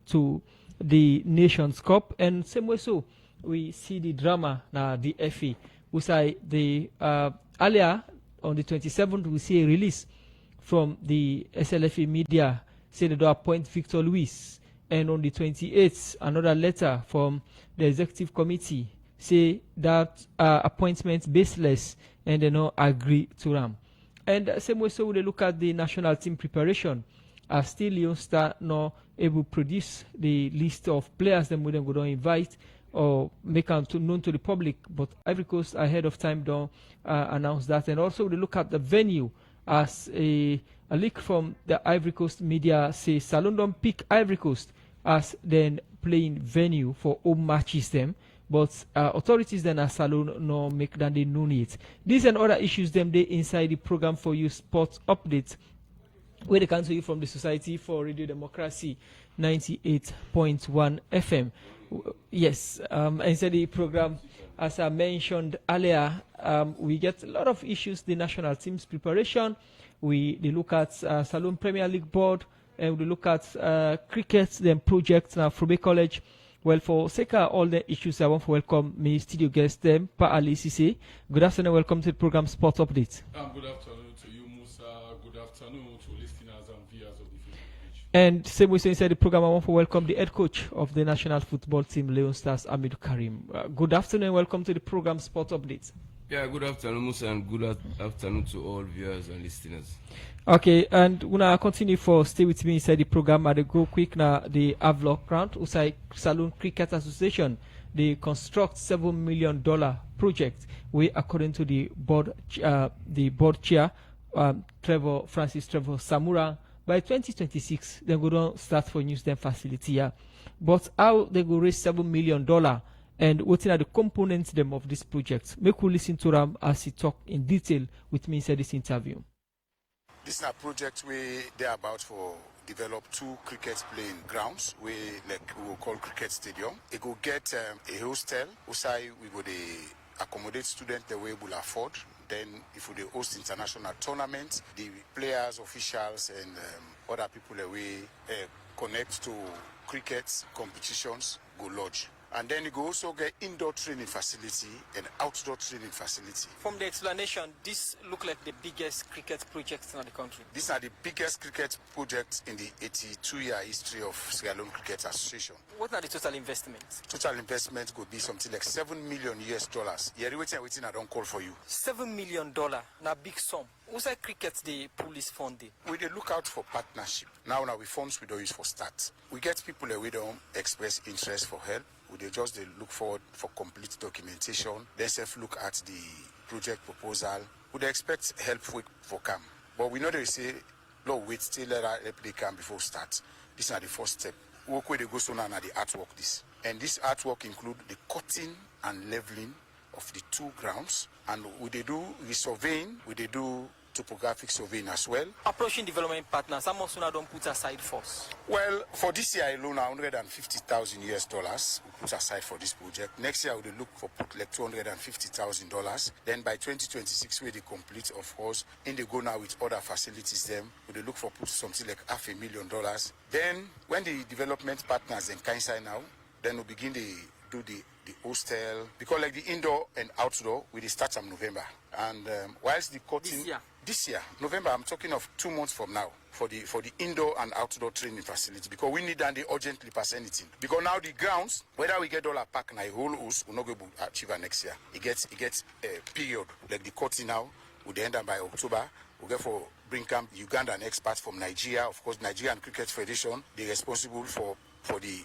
to the Nations Cup. And same way so, we see the drama now, the FA. We say the earlier on the 27th, we see a release from the SLFA media saying they don't appoint Victor Luis. And on the 28th, another letter from the executive committee say that appointment baseless and they don't agree to them. And same way, so when they look at the national team preparation, still Leone Star not able to produce the list of players them we then go to invite or make them known to the public. But Ivory Coast ahead of time don't announce that. And also they look at the venue as a leak from the Ivory Coast media say Salon don't pick Ivory Coast as then playing venue for home matches them. But authorities then at Salon no make than they know it. These and other issues them they inside the program for you sports updates where they come to you from the Society for Radio Democracy 98.1 FM. Yes, inside the program, as I mentioned earlier, we get a lot of issues, the national team's preparation. They look at Salon Premier League Board, and we look at cricket, then projects now from College. Well, for sake of all the issues, I want to welcome my studio guest, Pa Ali Sise. Good afternoon, welcome to the program Sport Update. Good afternoon to you, Musa. Good afternoon to listeners and viewers of the Facebook page. And same way, so inside the program, I want to welcome the head coach of the national football team, Leone Stars, Amid Karim. Good afternoon, welcome to the program Sport Update. Yeah, good afternoon, Musa, and good afternoon to all viewers and listeners. Okay, and we're going to continue for stay with me inside the program. I go quick now the Avlock round. Usai Salon Cricket Association, they construct $7 million project. We, according to the board chair, Francis Trevor Samura, by 2026 they're going to start for use them facility here. But how they go raise $7 million? And what are the components them of this project? Make we listen to them as he talk in detail with me inside this interview. This is a project where they're about for develop 2 cricket playing grounds we will call cricket stadium. It will get a hostel. Usai we go accommodate students the way we will afford. Then if we host international tournaments, the players, officials, and other people that we connect to cricket competitions go lodge. And then you go also get indoor training facility and outdoor training facility. From the explanation, this look like the biggest cricket projects in the country. These are the biggest cricket projects in the 82-year history of Sierra Leone Cricket Association. What are the total investments? Total investment could be something like $7 million. Yeah, waiting, I don't call for you. $7 million, now big sum. Also, cricket, the police funding. We they look out for partnership. Now we funds we don't use for start. We get people that we don't express interest for help. We they look forward for complete documentation. Then look at the project proposal. We they expect help for come. But we know they say, no, wait till they come before start. This is the first step. Work where they go so now the artwork this. And this artwork include the cutting and leveling of the 2 grounds. And we they do resurveying, we they do topographic surveying as well. Approaching development partners, how much don't put aside for us? Well, for this year alone, $150,000 we put aside for this project. Next year, we will look for put like $250,000. Then by 2026, we they complete, of course. In they go now with other facilities, them we look for put something like $500,000. Then when the development partners in Kansai now, then we begin to do the hostel, because like the indoor and outdoor, we start in November. And whilst the cutting this year, November, I'm talking of 2 months from now for the indoor and outdoor training facility, because we need and they urgently pass anything. Because now the grounds, whether we get dollar pack and a whole house, we're not going to achieve it next year. It gets a period like the cutting now. We end up by October. We get for bring camp Ugandan experts from Nigeria, of course, Nigerian Cricket Federation. They're responsible for the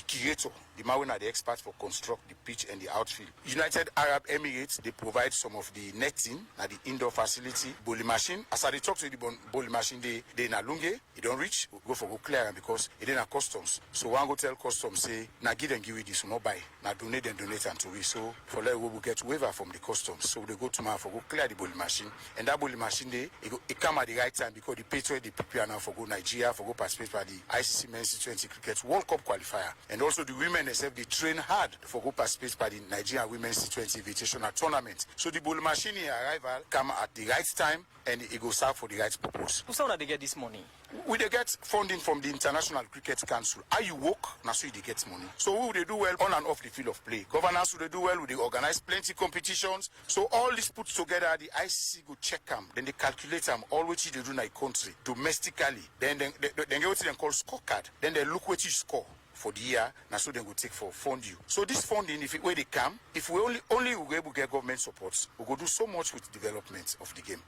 curator, the man are the experts for construct the pitch and the outfield. United Arab Emirates, they provide some of the netting at the indoor facility. Bowling machine, as I talk to the bowling machine, they na lunge, it don't reach, we go clear because it ain't a customs. So one go tell customs, say, na give them give it this, no buy, na donate and to we. So for that we will get waiver from the customs. So they go to man for go clear the bowling machine. And that bowling machine, it come at the right time because the patriot, they prepare now for go Nigeria, for go participate by the ICC Men's 20 Cricket World Cup qualifier. there. And also the women themselves, they train hard for go participate by the Nigerian Women's T20 Invitational Tournament. So the ball machine arrival come at the right time and it goes serve for the right purpose. Who's how they get this money? We they get funding from the International Cricket Council. How you work, now so they get money. So who they do well on and off the field of play. Governance who they do well, they organize plenty competitions. So all this put together, the ICC go check them, then they calculate them, all which they do in a country, domestically. Then they get what they call scorecard. Then they look what you score for the year, now so they go take for fund you. So this funding, if it where they come, if we only we able to get government support, we go do so much with development of the game.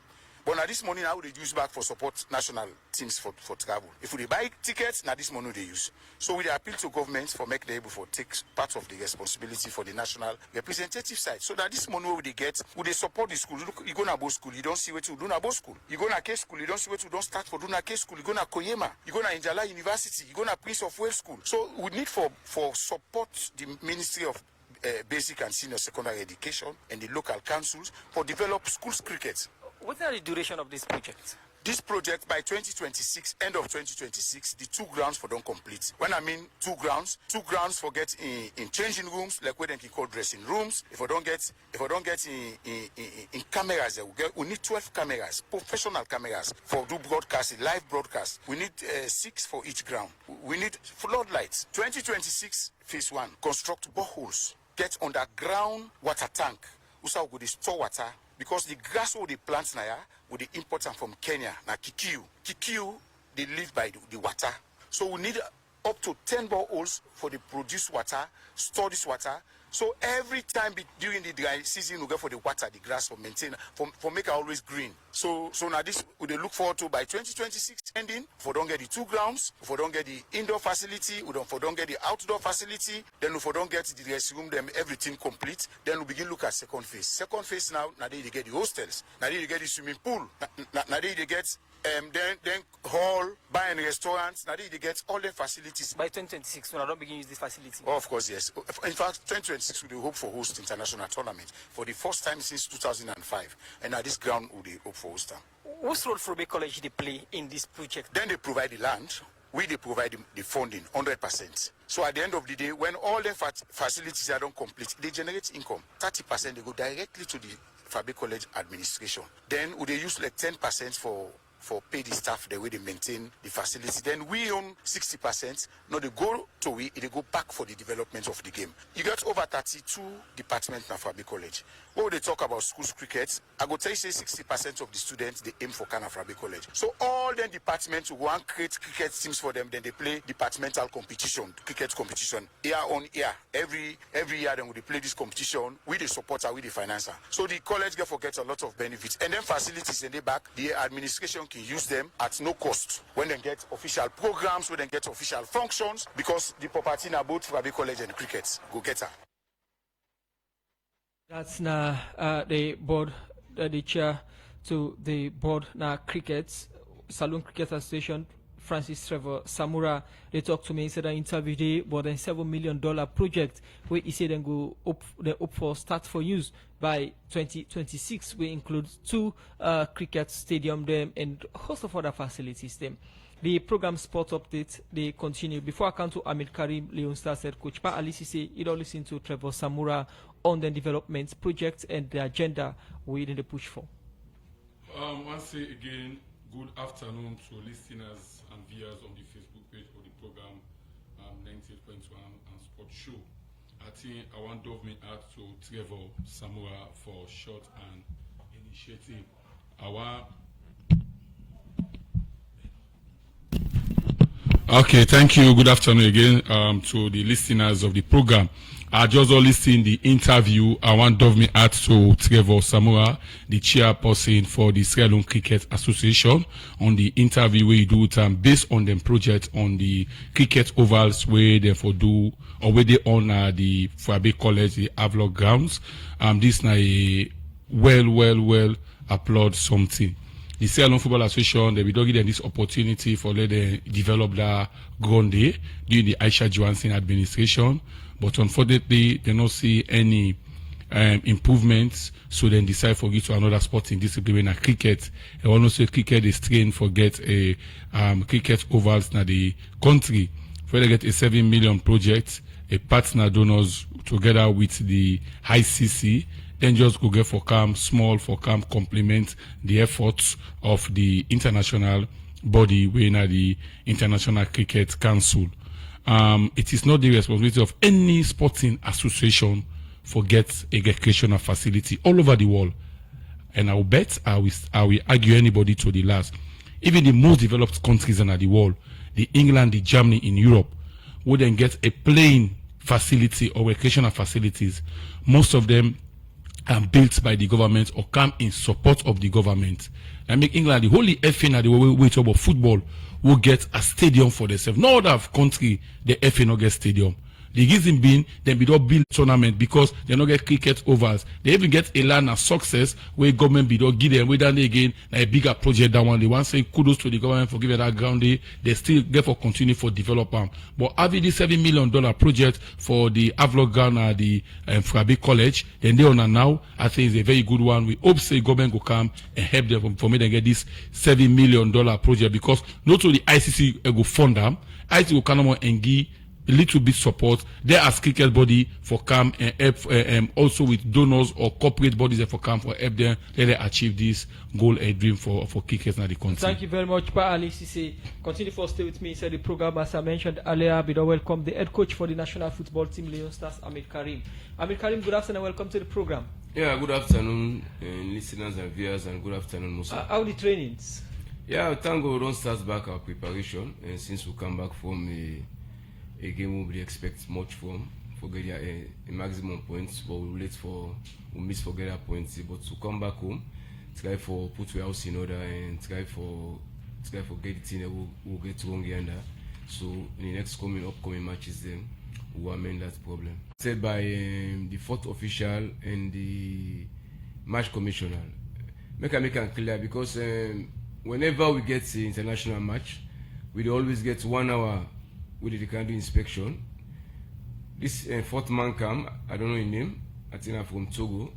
But now this money now they use back for support national teams for travel. If we buy tickets, now this money they use. So we appeal to governments for make them able for take part of the responsibility for the national representative side. So that this money we they get, we they support the school. Look, you go na both school, you don't see what to do na both school. You go na K school, you don't see what to don't start for do na K school. You go na Koyema, you go na Injala University, you go na Prince of Wales School. So we need for support the Ministry of Basic and Senior Secondary Education and the local councils for develop schools cricket. What is the duration of this project? This project by 2026, end of 2026, the 2 grounds for don't complete. When I mean 2 grounds for get in changing rooms, like what they can call dressing rooms. If I don't get in cameras, we need 12 cameras, professional cameras for do broadcasting, live broadcast. We need 6 for each ground. We need floodlights. 2026 phase 1, construct boreholes, get underground water tank. Also, we store water. Because the grass or the plants now with the import them from Kenya, na Kikiu. Kikiu, they live by the water. So we need up to 10 boreholes for the produce water, store this water. So every time during the dry season, we go for the water, the grass for maintain, for make it always green. So now this we they look forward to by 2026 ending. For don't get the 2 grounds, for don't get the indoor facility, for don't get the outdoor facility, then for don't get the dressing room, then everything complete. Then we begin look at second phase. Second phase now they get the hostels, now they get the swimming pool, now they get then hall, bar and restaurants, now they get all the facilities. By 2026, when I don't begin use this facility? Oh, of course, yes. In fact, 2026 we hope for host international tournament for the first time since 2005. And at this ground we hope for host them. Whose role Frobe College they play in this project? Then they provide the land. They provide the funding 100%. So at the end of the day, when all the facilities are done complete, they generate income. 30% they go directly to the Frobe College administration. Then they use like 10% for pay the staff the way they maintain the facility. Then we own 60%. Now they go to they go back for the development of the game. You got over 32 departments in Frobe College. When they talk about schools cricket, I go tell you say 60% of the students they aim for Frobe College. So all the departments will go and create cricket teams for them. Then they play departmental competition, cricket competition year on year. Every year then we play this competition with the supporter, with the financer. So the college gets a lot of benefits. And then facilities in the back, the administration can use them at no cost when they get official programs, when they get official functions, because the property now both Frobe College and cricket go get her. That's now the board, the chair to the board now cricket, Saloon Cricket Association, Francis Trevor Samura. They talked to me, said an interview day, more than $7 million project where he said then go up for start for use by 2026. We include 2 cricket stadium them and a host of other facilities them. The program sport update they continue. Before I come to Ahmed Karim, Leone Star said Coach Pa Alisi say you don't listen to Trevor Samura on the development project and the agenda we're in the push for. Once again, good afternoon to listeners and viewers on the Facebook page of the program 98.1 and Sport Show. I think I want to give me out to Trevor Samura for short and initiative. Okay, thank you. Good afternoon again to the listeners of the program. I just listened the interview. I want to give me out to Trevor Samura, the chairperson for the Sierra Leone Cricket Association, on the interview where you do it based on the project on the cricket ovals where they for do or where they on the Frobe College, the Havelock grounds. This na a well applaud something. The Sierra Leone Football Association, they will give them this opportunity for let them develop that ground day during the Aisha Johansson administration. But unfortunately, they don't see any improvements, so then decide for get to another sporting discipline like cricket. They want to say cricket is trained for get a cricket ovals in the country for they get a 7 million project, a partner donors together with the ICC, then just go get for CAM, small for CAM, complement the efforts of the international body, when the International Cricket Council. It is not the responsibility of any sporting association to get a recreational facility all over the world. And I'll bet I will argue anybody to the last. Even the most developed countries in the world, the England, the Germany in Europe, wouldn't get a playing facility or recreational facilities. Most of them are built by the government or come in support of the government. And make England the only FA na the way about football will get a stadium for themselves. No other country the FA no get stadium. The reason being they be not build tournament because they not get cricket overs. They even get a land of success where government be not give them whether they again a bigger project that one. They want to say kudos to the government for giving that ground. They still get for continue for development. But having this $7 million project for the Avlog ground at the Frabi College, then they on now I think is a very good one. We hope say government will come and help them for me to get this $7 million project because not only ICC go fund them, ICC will come and give a little bit support there as cricket body for come and help also with donors or corporate bodies for come for help them let them achieve this goal and dream for cricket in the country. Thank you very much, Pa Ali Sise. Continue for stay with me inside the program. As I mentioned earlier, we welcome the head coach for the national football team, Leone Stars, Amir Karim. Amir Karim, good afternoon and welcome to the program. Yeah, good afternoon, listeners and viewers, and good afternoon, Musa. How are the trainings? Yeah, thank God we don't start back our preparation, and since we come back from a game we expect much from for get a maximum points, but we miss for get our points. But to come back home, try for put our house in order and try for get the team that will get wrong yonder. So in the next upcoming matches, then we will amend that problem. Said by the fourth official and the match commissioner. Make it clear because whenever we get the international match, we always get 1 hour with the kind of inspection. This fourth man come, I don't know his name, I think I'm from Togo.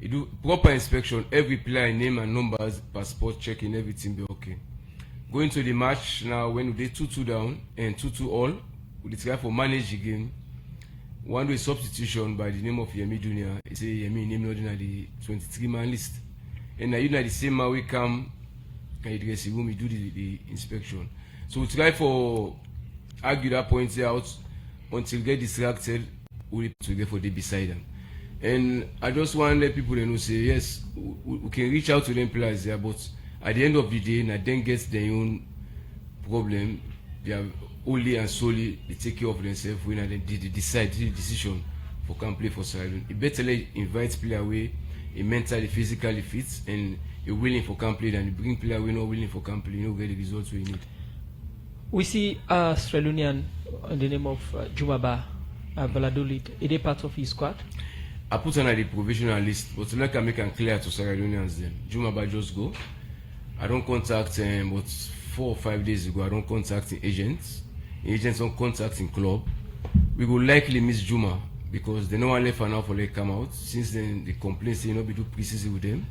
He do proper inspection, every player name and numbers, passport checking, everything be okay. Going to the match now when they 2-2 down and 2-2 all, we try for manage the game. One day substitution by the name of Yemi Dunia. He say Yemi name not in the 23-man list. And now you know the same man we come and the dressing room we do the inspection. So we try for argue that point out until get distracted, we get for the beside them. And I just want to let people know say yes, we can reach out to them players there, but at the end of the day, now then gets their own problem. They are only and solely they take care of themselves when they decide the decision for can play for Sierra Leone. It better invite player away, a mentally, physically fit, and a willing for can play than bring player away not willing for can play, you know, get the results we need. We see a Sierra Leonean in the name of Jumaba Valladolid. Is they part of his squad? I put on the provisional list, but like I make it clear to Sierra Leoneans then. Jumaba just go. I don't contact him, but 4 or 5 days ago, I don't contact agents. Agents don't contact in club. We will likely miss Juma because they no one left for now for they come out. Since then, they complain say you know we do preseason with them.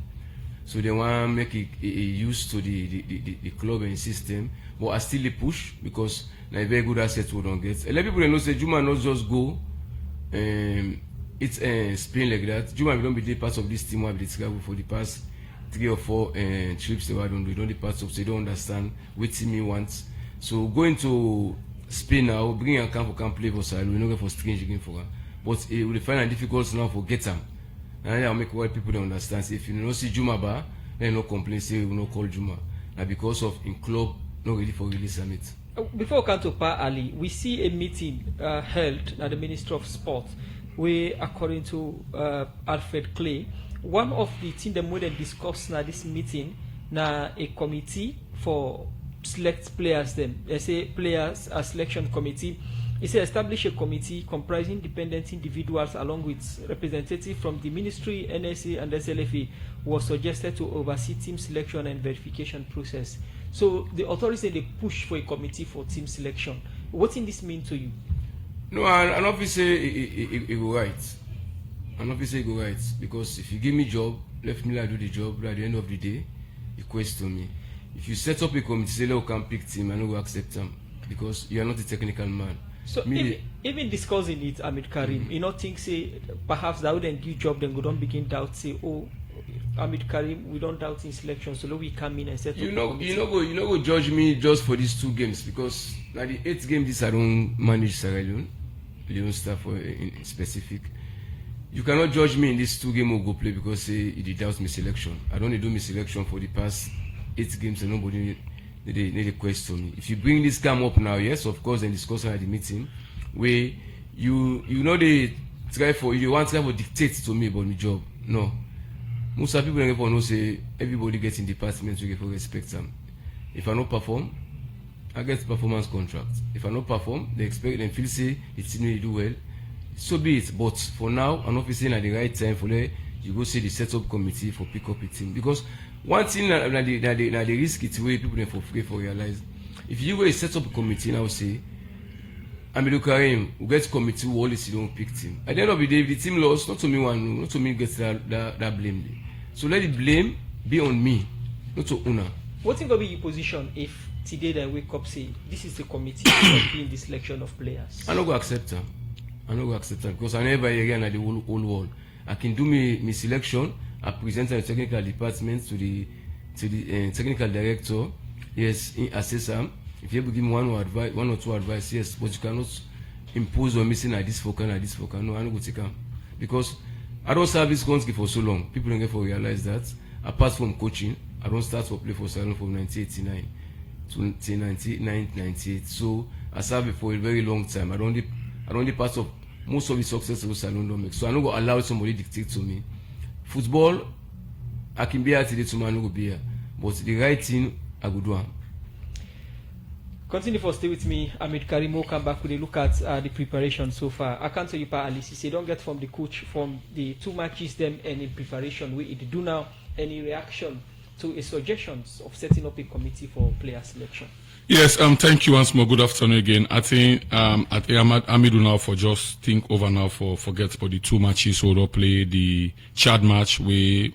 So they want to make it a use to the club and system. But I still push because a very good asset we don't get. A lot of people know say Juma not just go it's Spain like that. Juma will don't be the part of this team who have been travel for the past 3 or 4 trips they don't do. They don't the parts of so they don't understand what team he wants. So going to Spain now, bring a camp for can play for side, we don't get for strange again for her. But it will find it difficult now for get them. And I'll make what people don't understand. So if you don't see Juma bar, then no complain, say we will not call Juma. Now because of in club not ready for release summit. Before we come to Pa Ali, we see a meeting held at the Ministry of Sport where, according to Alfred Clay, one of the things that we discussed na this meeting na a committee for select players them. They say players a selection committee. He said establish a committee comprising independent individuals along with representatives from the ministry, NSA and SLFA was suggested to oversee team selection and verification process. So the authorities say they push for a committee for team selection. What does this mean to you? No, an officer it go right. An officer go right because if you give me job, let me do the job. At the end of the day, you question me. If you set up a committee, say let can pick team, I no go accept them because you are not a technical man. So even discussing it, Ahmed Karim, you know, think say perhaps that wouldn't give job, then we don't begin doubt, say, oh, Ahmed Karim, we don't doubt in selection, so we come in and set you know go judge me just for these 2 games, because now the 8th game this I don't manage Sierra Leone staff for in specific. You cannot judge me in this 2 games we'll go play because say it doubts me selection. I don't do me selection for the past 8 games and nobody need a question me. If you bring this game up now, yes, of course, and discuss at the meeting where you know they want to try for dictate to me about my job. No. Most of people don't know say everybody gets in departments we get for respect them. If I don't perform, I get performance contract. If I don't perform, they expect them feel say it's me do well. So be it. But for now, I'm not saying at the right time for you go see the setup committee for pick up a team. Because one thing that the risk it's way people for free for realize. If you go a setup committee now say Ahmed Karim who gets committee who always don't pick team. At the end of the day, if the team lost, not to me gets that blame. So let the blame be on me, not to Una. What's going to be your position if today they wake up say this is the committee in the selection of players? I'm not going to accept them. Because I never again at the whole world. I can do me selection. I present the technical department to the technical director. Yes, he assess them. If you give me one or two advice, yes, but you cannot impose on me saying this focus. No, I'm not going to take them. Because I don't serve this country for so long. People don't get to realize that. Apart from coaching, I don't start to play for Salon from 1989 to 1998. So I served it for a very long time. I don't part of most of the success of Salon don't make. So I'm not going to allow somebody dictate to me. Football, I can be here today, tomorrow I'm not going to be here. But the right thing, I go do. Continue for stay with me. Ahmed Karim will come back with a look at the preparation so far. I can't tell you, Alice, say don't get from the coach from the 2 matches them and in preparation. We do now any reaction to a suggestions of setting up a committee for player selection. Yes, thank you once more. Good afternoon again. I think Ahmed now for just think over now for forget about the 2 matches we'll play the Chad match where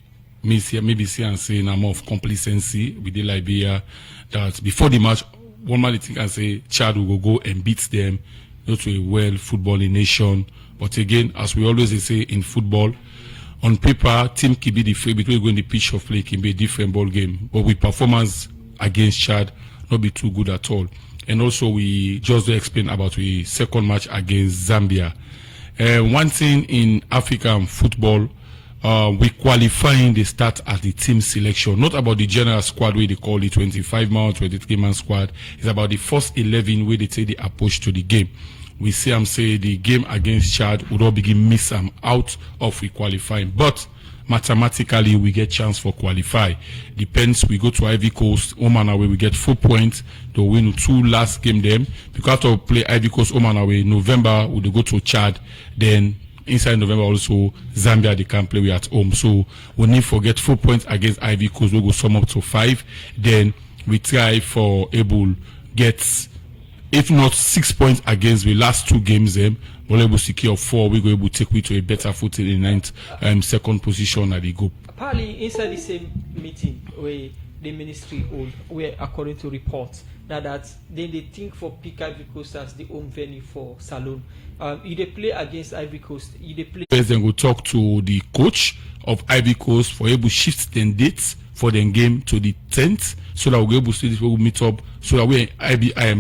maybe see and say now more of complacency with the Liberia that before the match. One man think and say Chad will go and beat them, not to a well footballing nation. But again, as we always say in football, on paper, team can be different between going the pitch of play can be a different ball game. But with performance against Chad, not be too good at all. And also we just explain about the second match against Zambia. One thing in African football, we qualifying the start at the team selection, not about the general squad where they call the 25-man, 23-man squad. It's about the first 11 where they take the approach to the game. We see say the game against Chad would all begin miss out of we qualifying, but mathematically we get chance for qualify. Depends. We go to Ivory Coast, home and away. We get 4 points to win 2 last game. Them because to play Ivory Coast home and away. November we go to Chad, then. Inside November also Zambia they can play we at home, so we need to get 4 points against Ivory Coast. We go sum up to 5, then we try for able get if not 6 points against the last 2 games. We'll able secure 4. We go able to take we to a better footing in the 9th second position at the group. Apparently inside the same meeting where the ministry hold, where according to reports now that then they think for pick Ivory Coast as the home venue for Salon. If they play against Ivory Coast, if they play. Then we'll talk to the coach of Ivory Coast for able shift the dates for the game to the 10th, so that we'll be able to this, we'll meet up, so that we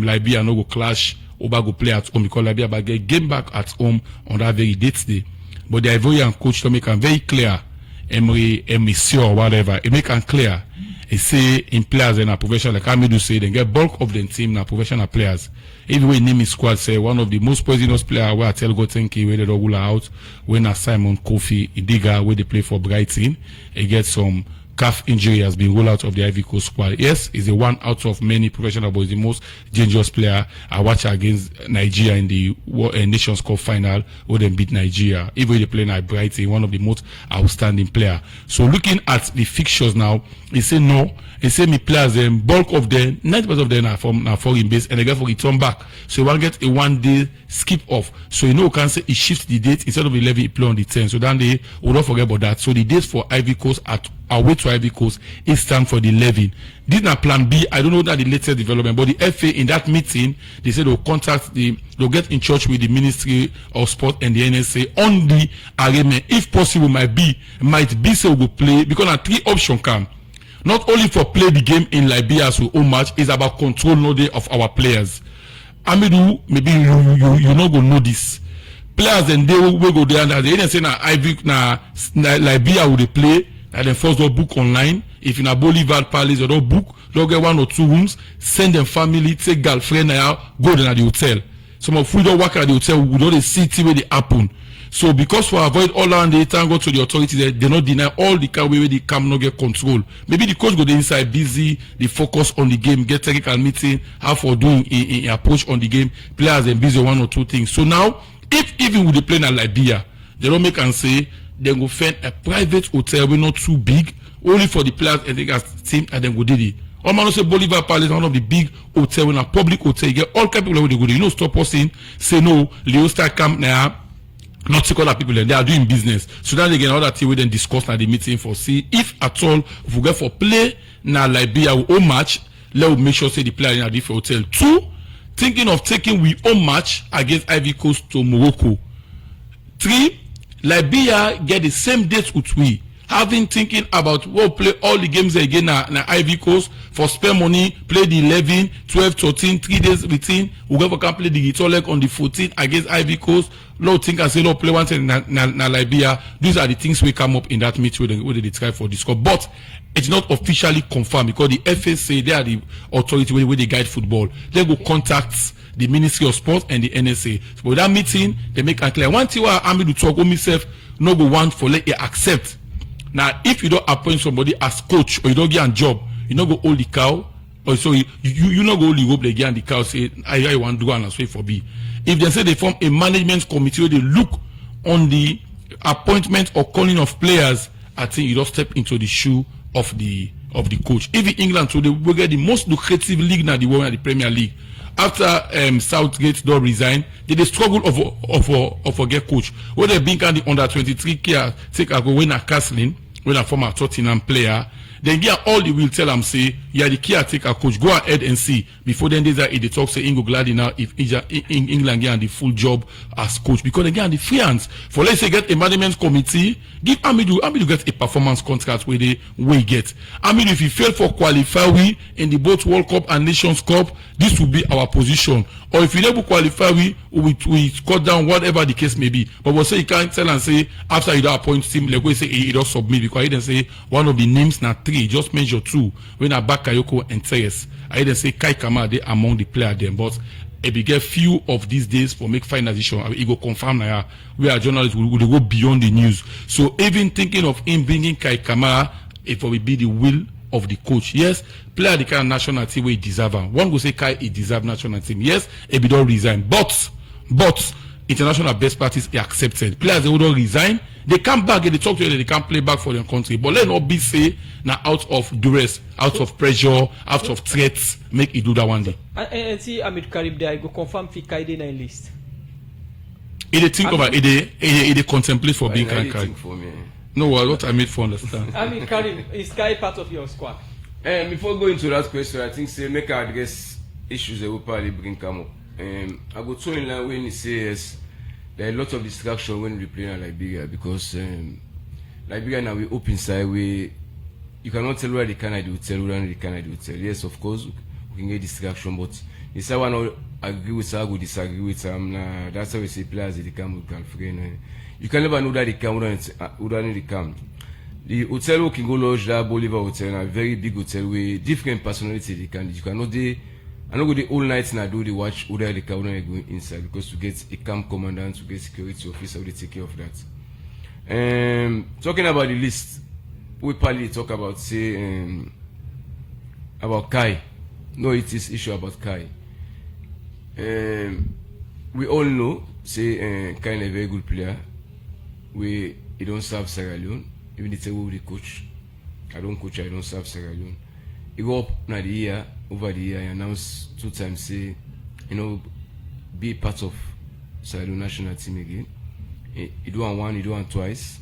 Liberia no go clash, Oba go play at home because Liberia but get game back at home on that very date day. But the Ivorian coach to make them very clear, Emery or whatever, it make them clear. He say in players and a professional like Amidou say they get bulk of the team now professional players. Even when name his squad say one of the most poisonous players where I tell go Tenki where they don't out when Simon Kofi Idiga where they play for Brighton, he gets some calf injury has been ruled out of the Ivory Coast squad. Yes, he's a one out of many professional, but he's the most dangerous player. I watch against Nigeria in the Nations Cup final where they beat Nigeria. Even they play at Brighton, one of the most outstanding player. So looking at the fixtures now, he say no. He say me players, bulk of them, 90% of them are from foreign base, and they get for return back. So you want to get a 1 day skip off. So you know you can say he shifts the date instead of 11, he play on the 10. So then they will not forget about that. So the dates for Ivory Coast away to to Ivory Coast. It's time for the 11. This is plan B. I don't know that the latest development, but the FA in that meeting, they said they'll get in touch with the Ministry of Sport and the NSA on the arrangement. If possible, might be so we'll play, because now 3 options come. Not only for play the game in Liberia as we own match, it's about control knowledge of our players. Amidu, maybe you not gonna know this. Players and they will go there and they say Liberia will they play, and then first they'll book online. If in a Bolivar Palace, they'll book, they'll get 1 or 2 rooms, send them family, take girlfriend out, go there at the hotel. Some of we don't work at the hotel, we don't see where they happen. So because for avoid all around the time go to the authorities, they not deny all the car where they come not get control. Maybe the coach go the inside busy, they focus on the game, get technical meeting, how for doing in approach on the game, players and busy 1 or 2 things. So now, if even with the plane at Liberia, they don't make and say they go find a private hotel we not too big, only for the players and they as team, and then go did it. All man say Bolivar Palace, one of the big hotel, when a public hotel, you get all kind of people where they go there. You know, stop us in, say no, Leo Star camp now. Not take other people, they are doing business. So then again, other thing we then discuss at the meeting for see if at all if we get for play now Liberia we own match, let we make sure say the player in a different hotel. 2, thinking of taking we own match against Ivory Coast to Morocco. 3, Liberia get the same dates with we. Having thinking about we'll play all the games again na Ivory Coast for spare money, play the 11, 12, 13, 3 days between. We'll go can play the guitar leg on the 14th against Ivory Coast. Lord think and say no play once in Liberia. These are the things we come up in that meeting where they try for this score. But it's not officially confirmed because the FA say they are the authority where they guide football. They go contact the Ministry of Sport and the NSA. So with that meeting, they make it clear. One thing I'm to talk with myself, no go one for let you accept. Now, if you don't appoint somebody as coach or you don't get a job, you don't go hold the cow, or so you not go hold the rope, they get the cow, say, I want to do and say for B. If they say they form a management committee where they look on the appointment or calling of players, I think you don't step into the shoe of the coach. If in England, so they will get the most lucrative league now, the world at the Premier League. After Southgate don't resign, they struggle of a get coach. Where they been kind of under 23 care take a go when a Castling, when a former Tottenham player, then get all the will tell them say, yeah, the caretaker coach, go ahead and see. Before then they talk say Ingo Glady now if England get the full job as coach because they get the free hands. For let's say get a management committee, give Amidu get a performance contract where they get. Amidu if he fail for qualify we in the both World Cup and Nations Cup, this will be our position. Or if you never qualify we cut down whatever the case may be. But we'll say you can't tell and say after you don't appoint him, like we say he don't submit because he didn't say one of the names now 3, just mention 2 when I back Kayoko and Teres. I didn't say Kai Kama they among the player them, but if we get few of these days for make final decision, he go confirm now we are journalists will go beyond the news. So even thinking of him bringing Kai Kama, it will be the will of the coach. Yes, player the kind of national team where he deserve. One go say Kai he deserve national team. Yes, he don't resign, but international best practice is accepted. Players they don't resign, they come back and they talk to you, they can't play back for their country. But let not be say now out of duress, out of pressure, out of threats, make it do that one day. And see Ahmed Karib there, I go confirm fi Kaide na list. If they think about it, they contemplate for being Kai. No, what I made for understand. Ahmed Karim, is Kai part of your squad? Before going to that question, I think say make I address issues that will probably bring come up. I go to in line when he says there are a lot of distraction when we play in Liberia because Liberia now we open side we you cannot tell where the Canada will tell where the Canada will tell. Yes, of course we can get distraction, but if someone will agree with her, will disagree with them. Nah, that's how we say players they come with girlfriend. You can never know that they come without they come. The hotel we can go lodge that Bolivar Hotel, a very big hotel with different personality they can. You cannot I don't go the whole night and I do the watch whether the car when I go inside because to get a camp commandant, to get security officer, they take care of that. Talking about the list, we probably talk about say about Kai. No, it is issue about Kai. We all know say Kai is a very good player. He don't serve Sierra Leone. Even the table with the coach. I don't coach, I don't serve Sierra Leone. He go up now the year, over the year, and announced 2 times say, be part of Sierra Leone national team again. He do one, he do one twice.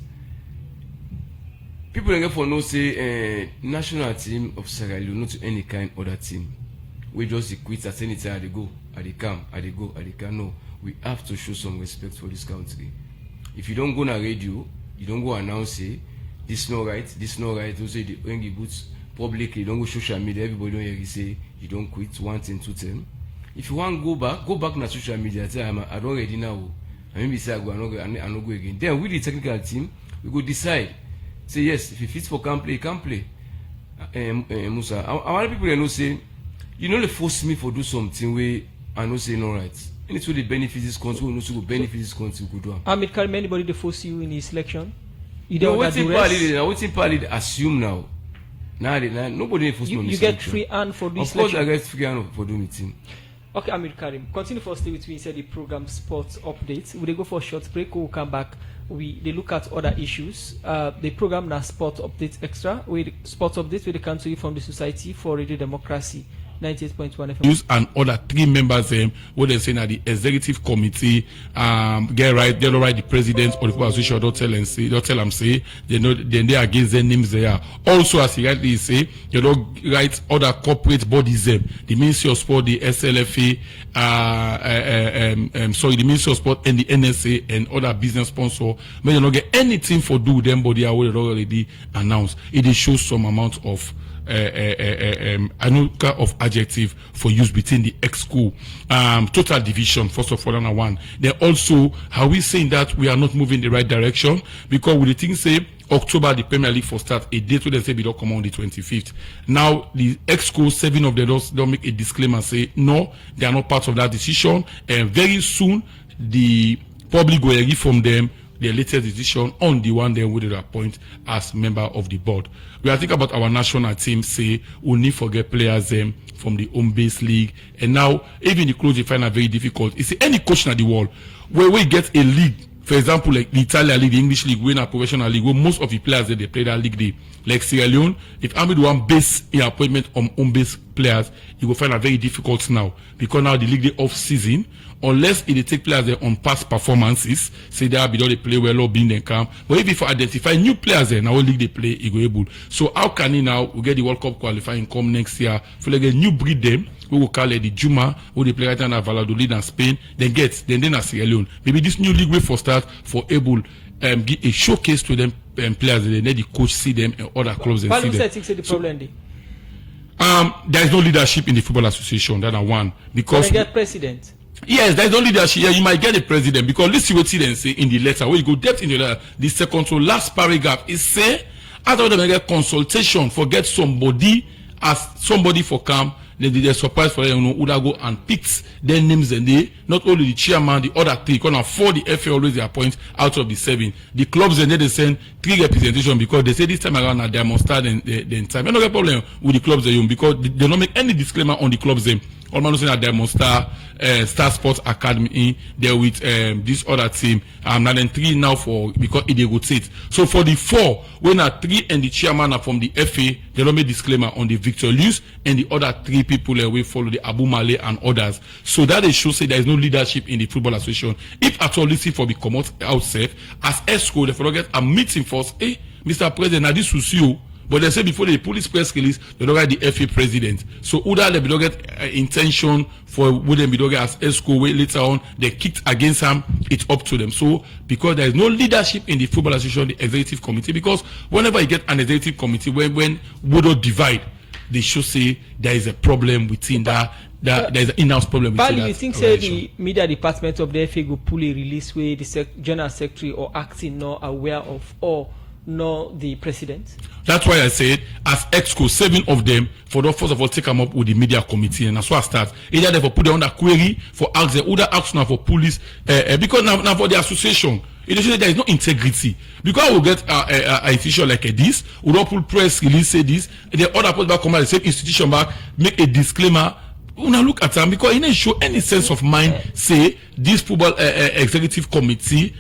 people don't get for no say national team of Sierra Leone, not to any kind other team. We just quit at any time they go, they come, they go, they can. No, we have to show some respect for this country. If you don't go on radio, you don't go announce say this not right, this not right. You say the when you boots publicly, you don't go social media. Everybody don't hear you say you don't quit 1 10 2 10. If you want to go back na social media. Say I don't ready now. And maybe say I not go again. Then with the technical team, we go decide. Say yes, if he fits for can play, he can play. Musa, a lot of people know say you know they force me for do something where I know say no right. And it's really benefit this country, we know to benefit this country we could do. Amit, can anybody they force you in his selection? You don't want to waiting party assume now. Now nobody force me. You get free hand for this. Of course, I get free hand for doing meeting. Okay, Amir Karim, continue for stay with me inside the program Sports Updates. We go for a short break, we'll come back. They look at other issues. The program now Sports Updates Extra. Sports Updates we come to you from the Society for Radio Democracy. 98.1 FM. Use and other 3 members what they say that the executive committee get right, they don't write the president or the football association, don't tell them say they are against their names there. Also, as he rightly say, they don't write other corporate bodies the Ministry of Sport, the SLFA, the Ministry of Sport and the NSA and other business sponsor, may they not get anything for do them body are already announced. It shows some amount of of adjective for use between the ex-school total division first of all and one. Then also how we saying that we are not moving the right direction because with the thing say October the Premier League for start a date where they say we don't come on the 25th. Now the ex-school 7 of them don't make a disclaimer say no, they are not part of that decision, and very soon the public will hear from them their latest decision on the one they would appoint as member of the board. We are thinking about our national team, say we need to get players from the home base league, and now even the close they find it very difficult. You see any coach in the world where we get a league, for example, like the Italian league, the English league, we in a professional league, where most of the players that they play that league, like Sierra Leone, if Ahmed one base in appointment on home base players, you will find it very difficult now because now the league they off season. Unless it take players there on past performances, say they have been they play well or being them come. But if you identify new players there, now league they play, it go able. So how can he now we get the World Cup qualifying come next year? For like a new breed them, we will call it the Juma, who they play right now Valladolid and Spain, then a Sierra Leone. Maybe this new league will for start for able give a showcase to them players, then the coach see them and other clubs and see them. The problem there is no leadership in the football association, that are one. Because they get president. Yes, there's no leadership. Yeah, you might get a president because listen what they say in the letter. Where you go depth in the letter, the second to last paragraph is say after them get consultation for get somebody as somebody for come. Then they surprise for them, would go and picks their names and they not only the chairman, the other 3, because 4 the FA always they appoint out of the 7. The clubs and they send 3 representation because they say this time around at Diamond Star then time. No problem with the clubs because they don't make any disclaimer on the clubs them. All man saying at Diamond Star, Star Sports Academy, there with this other team. Now then 3 now for because it they rotate. So for the 4, when are 3 and the chairman are from the FA, they don't make disclaimer on the Victor Lewis and the other 3 people we follow the Abu Malay and others. So that is show say there is no leadership in the football association. If at all listen for the come out safe as ESCO, they forget a meeting first. Hey, Mr. President, now this was you. But they say before the police press release, they don't get the FA president. So either they don't get intention for would they be don't get as ESCO way later on, they kicked against him, it's up to them. So because there is no leadership in the football association, the executive committee, because whenever you get an executive committee, when we don't divide, they should say there is a problem within that there is an in-house problem within that. You think say the media department of the FA go pull a release where the general secretary or acting not aware of or no the president? That's why I said, as EXCO, 7 of them, for the first of all, take them up with the media committee, and that's why I start. Either they for put them under query for ask the other action for police, because now for the association, it is there is no integrity. Because we get a institution like this, we don't pull press release say this, the other post back come out the same institution back, make a disclaimer. Una look at them because it didn't show any sense of mind. Say this football executive committee,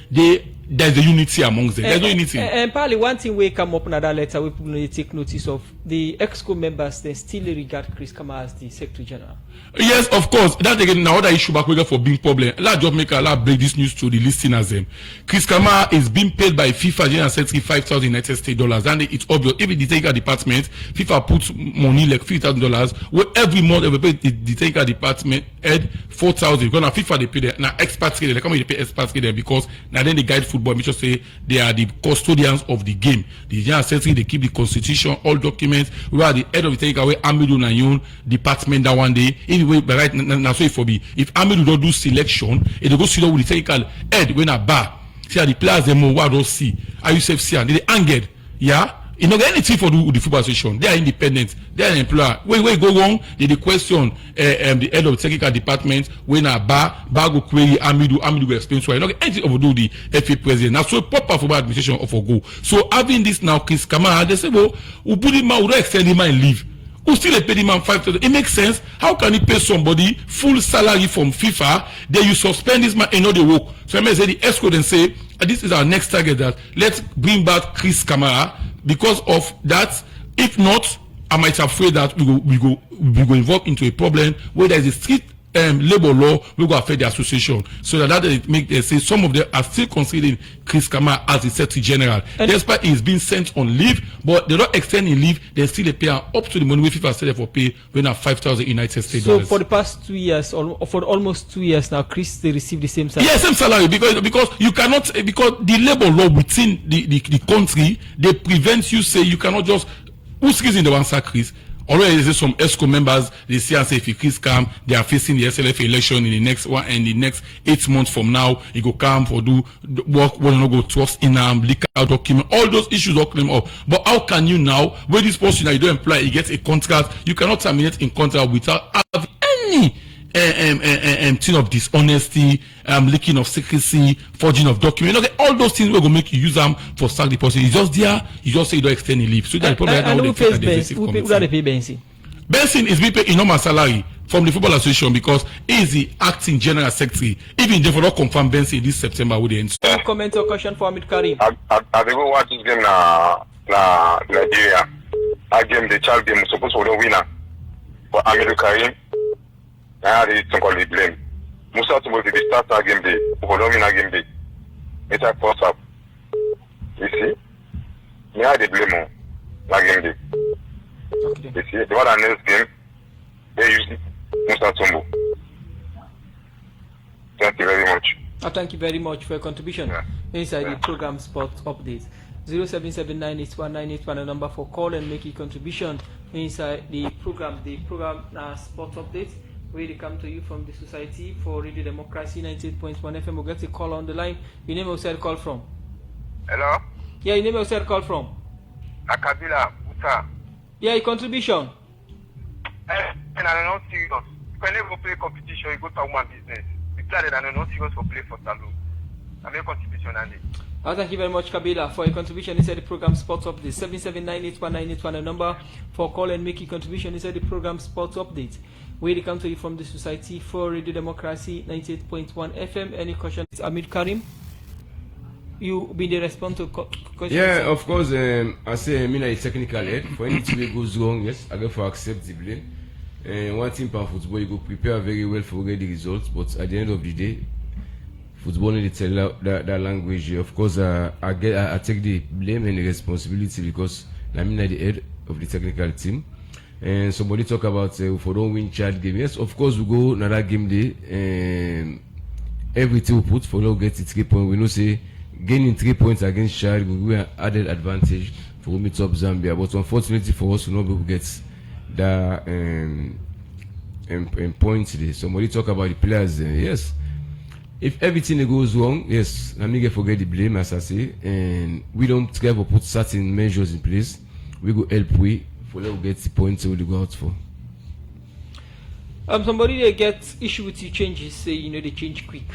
there's a unity amongst them. There's no unity. And probably one thing we come up in that letter we take notice of the EXCO members they still regard Chris Kama as the Secretary General. Yes, of course. That again, now other issue back for being problem. Let's just make a break this news to the listeners. Chris Kamara is being paid by FIFA General Secretary $5,000 United States dollars, and it's obvious. If the technical department, FIFA puts money like $3,000, where every month they pay the technical department head $4,000. Because now FIFA they pay them. Now experts they come they pay experts there because now then they guide football. We just say they are the custodians of the game. The General Secretary they keep the constitution, all documents. We are the head of the technical way Amidu Nayon department that one day. Anyway, but right now so it for be if Amidu don't do selection, it go sit down with the technical head when a bar. See how the players they move what don't see. Are you safe see and they angered? Yeah. You know anything for the football association. They are independent. They are an employer. Where go wrong? They question the head of the technical department when a bar go query Amidu will explain so I not anything of do the FA president. Now so proper football administration of a go. So having this now Chris Kamara, they say well we put him out, we don't extend him and leave. Who still pay him $5,000? It makes sense. How can he pay somebody full salary from FIFA? Then you suspend this man and not the work. So I may say the ESCO then say this is our next target that let's bring back Chris Kamara. Because of that, if not, I might afraid that we go involve into a problem where there is a strict labor law will go affect the association. So that it make they say some of them are still considering Chris Kamara as the Secretary General. Despite he's been sent on leave, but they don't extend in leave, they still pay up to the money we FIFA said for pay when are $5,000 United States dollars. So for the past 2 years, or for almost 2 years now, Chris they receive the same salary. Yes, same salary because you cannot because the labor law within the country they prevent you say you cannot just who's in the one sack Chris. Already there's some ESCO members they see and say if Chris come they are facing the SLF election in the next 8 months from now he go come for do work will not go trust in leak out document all those issues all claim up. But how can you now where this person that you don't employ he gets a contract you cannot terminate in contract without having any thing of dishonesty, leaking of secrecy, forging of documents. Okay, all those things we're gonna make you use them for sack the person. It's just there. You just say you don't extend the leave. So that's probably and who pays Benson? Who pay Benson? Benson is being paid enormous salary from the football association because he is the acting general secretary. Even they will not confirm Benson this September with the end. Comment or question for Hamid Karim? I think we watch this game na Nigeria. A game the child game supposed to win winner. But Hamid Karim. I had it to blame. Musa to the start game day, Ukolomina game day. It's a force up. You see? Me had the blame on la game day. Okay. You see, the one next game, they use Musa Tumbo. Thank you very much. Thank you very much for your contribution inside the program Sport Update. 0779819881 a number for call and make a contribution inside the program. The program Sport Update. We come to you from the Society for Radio Democracy 98.1 FM. We'll get a call on the line. Your name was call from? Hello? Yeah, your name was call from? Akabila, Uta. Yeah, your contribution? And I'm not serious. When you go play competition, you go to one business. The player that I'm not serious for play for Salou. I make contribution on it. Thank you very much, Kabila, for your contribution inside the program Sports Update. 779819881 a number for call and make a contribution inside the program Sports Update. We come to you from the Society for Radio Democracy 98.1 FM. Any questions, Hamid Karim? You be the response to questions? Yeah, of course. I say I mean it's technical head. For anything that goes wrong, yes, I go for accept the blame. One thing for football, you go prepare very well for get the results, but at the end of the day, football needs to tell that language. Of course, I take the blame and the responsibility because I'm the head of the technical team. And somebody talk about if we don't win child game. Yes, of course we go another game day. Everything we put for now get it 3 points. We know say gaining 3 points against child will be an added advantage for we meet up Zambia. But unfortunately for us, we not be able to get that point today. Somebody talk about the players. Yes, if everything goes wrong, yes, let me forget the blame as I say, and we don't try to put certain measures in place. We go help for them get the points we go out for. Somebody they get issue with the changes, say they change quick.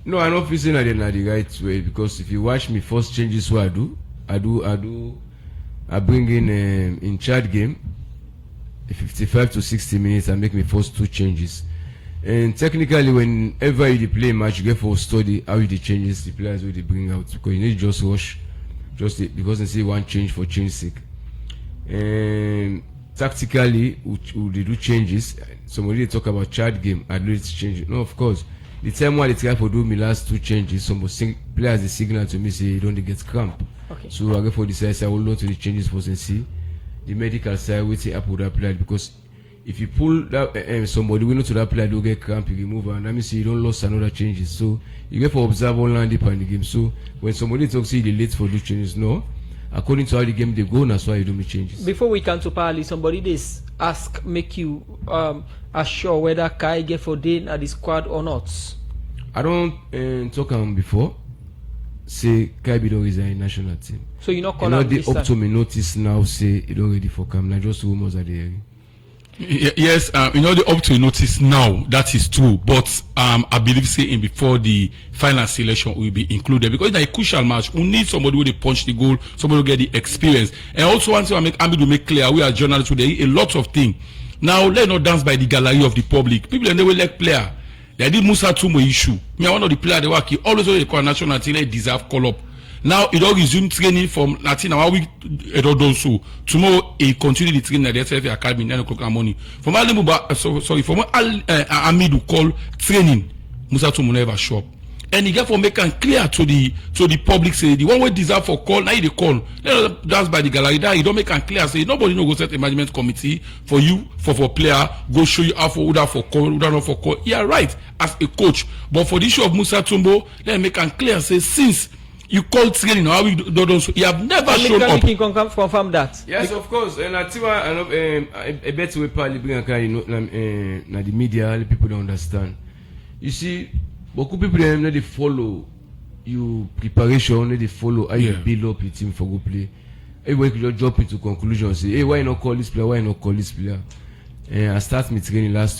No, I'm not feeling that in the right way because if you watch me first changes what I bring in charge game 55 to 60 minutes and make me first 2 changes. And technically whenever you play match you get for study how you changes the players will they bring out because you need just rush because they say one change for change sake. And tactically they do changes. Somebody talk about child game, I do it change. No, of course. The time while they try for do me last 2 changes, some players the signal to me say you don't get cramp. Okay. So I go for the side, I will learn to the changes for see the medical side we say up with that player, because if you pull that somebody we know to that player do get cramp, you remove and that means you don't lose another changes. So you get for observe online deep in the game. So when somebody talks say they late for do changes, no. According to how the game they go, that's why you do me changes. Before we come to Pali, somebody this ask make you assure whether Kai get for day at the squad or not. I don't talk before. Say Kai be don't resign national team. So you not call him up this up to me notice now say he don't ready for camp. Now just rumors are there. Yes, the up to notice now, that is true. But I believe saying before the final selection will be included, because it's a crucial match. We need somebody who they punch the goal, somebody who get the experience. And also one thing I to make clear, we are journalists today, a lot of things. Now let's not dance by the gallery of the public. People they will like player. They did Musa Tumo issue. Me, one of the players they work always when they call national team, they deserve call up. Now it all resume training from Latin our week so tomorrow he continue the training at the SFA Academy 9 o'clock in the morning. From from Amidu call training, Musa Tumo never show up. And he get for make clear to the public say the one way deserve for call, now they call. That's by the gallery that you don't make clear say nobody no go set a management committee for you for player, go show you how for order for call, order not for call. Yeah, right, as a coach. But for the issue of Musa Tumbo, let me make clear say since you call training how we don't so you have never shown up. Can confirm that? Yes, of course. And I think I bet we probably bring a the media, the people don't understand. You see, beaucoup people they follow you preparation, they follow how you build up your team for go play. Everybody could just jump into conclusion say, hey, why not call this player? Why not call this player? I start my training last